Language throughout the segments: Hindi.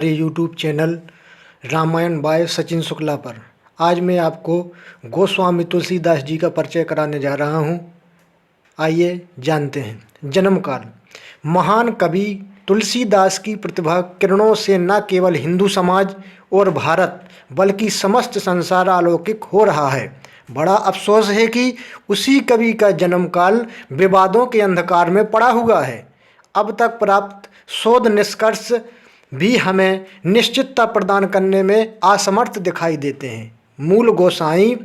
YouTube channel Ramayan by Sachin Shukla पर। आज मैं आपको गोस्वामी तुलसीदास जी का परिचय कराने जा रहा हूँ। आइए जानते हैं। जन्म काल। महान कवि तुलसीदास की प्रतिभा किरणों से न केवल हिंदू समाज और भारत बल्कि समस्त संसार अलौकिक हो रहा है। बड़ा अफसोस है कि उसी कवि का जन्म काल विवादों के अंधकार में पड़ा हुआ है। अब तक प्राप्त शोध निष्कर्ष भी हमें निश्चितता प्रदान करने में असमर्थ दिखाई देते हैं। मूल गोसाई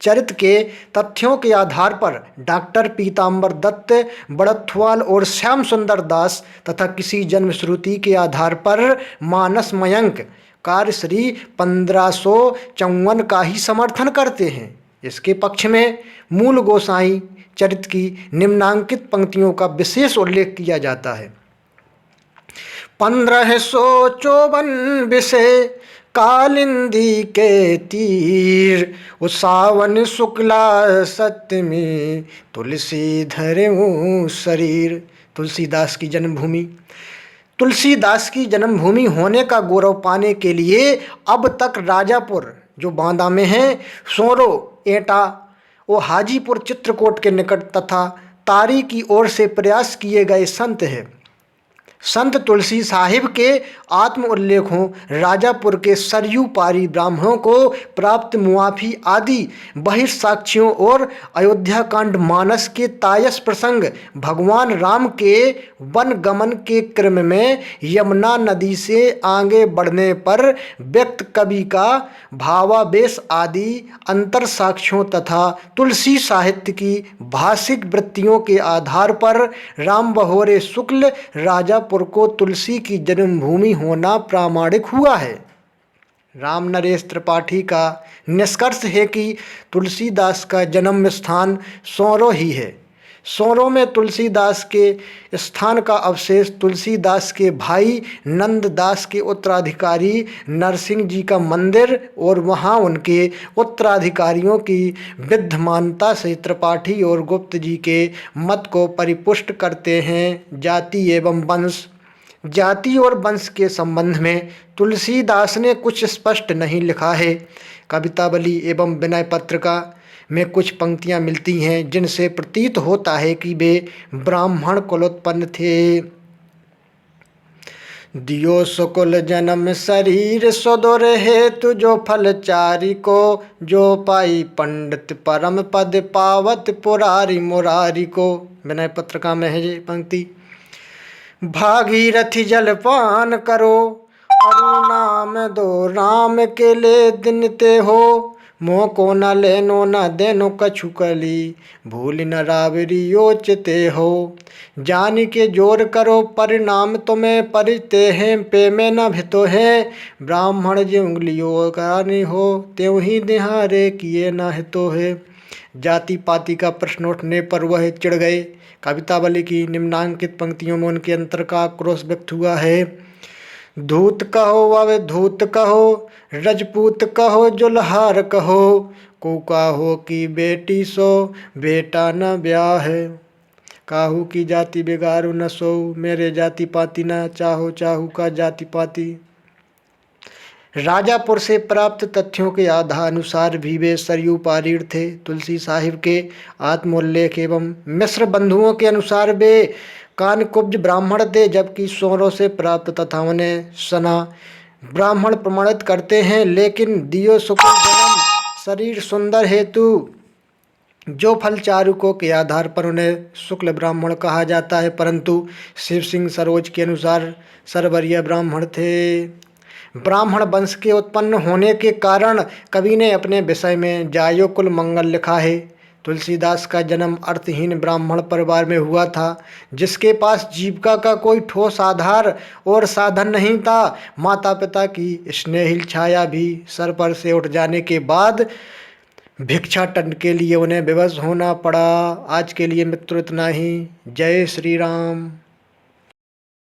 चरित्र के तथ्यों के आधार पर डॉक्टर पीताम्बर दत्त, बड़थवाल और श्याम सुंदर दास तथा किसी जन्म श्रुति के आधार पर मानस मयंक कार्यश्री 1554 का ही समर्थन करते हैं। इसके पक्ष में मूल गोसाई चरित्र की निम्नांकित पंक्तियों का विशेष उल्लेख किया जाता है। 1554 विषय कालिंदी के तीर, सावन शुक्ला सप्तमी तुलसी धरऊं शरीर। तुलसीदास की जन्मभूमि। तुलसीदास की जन्मभूमि होने का गौरव पाने के लिए अब तक राजापुर जो बांदा में है, सोरो एटा और हाजीपुर चित्रकूट के निकट तथा तारी की ओर से प्रयास किए गए संत हैं। संत तुलसी साहिब के आत्म उल्लेखों, राजापुर के सरयू पारी ब्राह्मणों को प्राप्त मुआफी आदि बहिर्साक्ष्यों और अयोध्या कांड मानस के तायस प्रसंग, भगवान राम के वन गमन के क्रम में यमुना नदी से आगे बढ़ने पर व्यक्त कवि का भावावेश आदि अंतर साक्ष्यों तथा तुलसी साहित्य की भाषिक वृत्तियों के आधार पर राम बहोरे शुक्ल राजापुर को तुलसी की जन्मभूमि होना प्रामाणिक हुआ है। राम नरेश त्रिपाठी का निष्कर्ष है कि तुलसीदास का जन्म स्थान सोरो ही है। सोरो में तुलसीदास के स्थान का अवशेष तुलसीदास के भाई नंददास के उत्तराधिकारी नरसिंह जी का मंदिर और वहां उनके उत्तराधिकारियों की विद्यमानता से त्रिपाठी और गुप्त जी के मत को परिपुष्ट करते हैं। जाति एवं वंश। जाति और वंश के संबंध में तुलसीदास ने कुछ स्पष्ट नहीं लिखा है। कवितावली एवं विनय पत्रिका में कुछ पंक्तियां मिलती हैं जिनसे प्रतीत होता है कि वे ब्राह्मण कुलोत्पन्न थे। दियो सुकुल जन्म शरीर सुदुर हेतु जो फलचारी को, जो पाई पंडित परम पद पावत पुरारी मुरारी को। विनय पत्रिका में है ये पंक्ति। भागीरथी जलपान करो, अरु नाम दो राम के ले दिन ते हो, मोह को न लेनो न देनो कछु कली, भूल न रावरी योचते हो। जान के जोर करो परिणाम तुम्हें परिते हैं, पे में न भितो है, ब्राह्मण जी उंगलियों का नहीं हो, त्यों ही निहारे किए न हितो है। जाति पाति का प्रश्न उठने पर वह चिढ़ गए। कवितावली की निम्नांकित पंक्तियों में उनके अंतर का आक्रोश व्यक्त हुआ है। धूत कहो अवधूत कहो, रजपूत कहो जुलहार कहो, कुका हो की बेटी सो बेटा न ब्याह है। काहू की जाति बिगाड़ू न सो, मेरे जाति पाति न चाहो चाहू का जाति पाति। राजापुर से प्राप्त तथ्यों के आधार अनुसार भी वे सरयू पारीण थे। तुलसी साहिब के आत्मोल्लेख एवं मिश्र बंधुओं के अनुसार वे कानकुब्ज ब्राह्मण थे, जबकि सोरों से प्राप्त तथा उन्हें सना ब्राह्मण प्रमाणित करते हैं। लेकिन दियो सुकुल जन्म शरीर सुंदर हेतु जो फल चारुकों के आधार पर उन्हें शुक्ल ब्राह्मण कहा जाता है, परंतु शिव सिंह सरोज के अनुसार सरवरीय ब्राह्मण थे। ब्राह्मण वंश के उत्पन्न होने के कारण कवि ने अपने विषय में जायो कुल मंगल लिखा है। तुलसीदास का जन्म अर्थहीन ब्राह्मण परिवार में हुआ था, जिसके पास जीविका का कोई ठोस आधार और साधन नहीं था। माता पिता की स्नेहिल छाया भी सर पर से उठ जाने के बाद भिक्षाटन के लिए उन्हें विवश होना पड़ा। आज के लिए मित्रों इतना ही। जय श्री राम।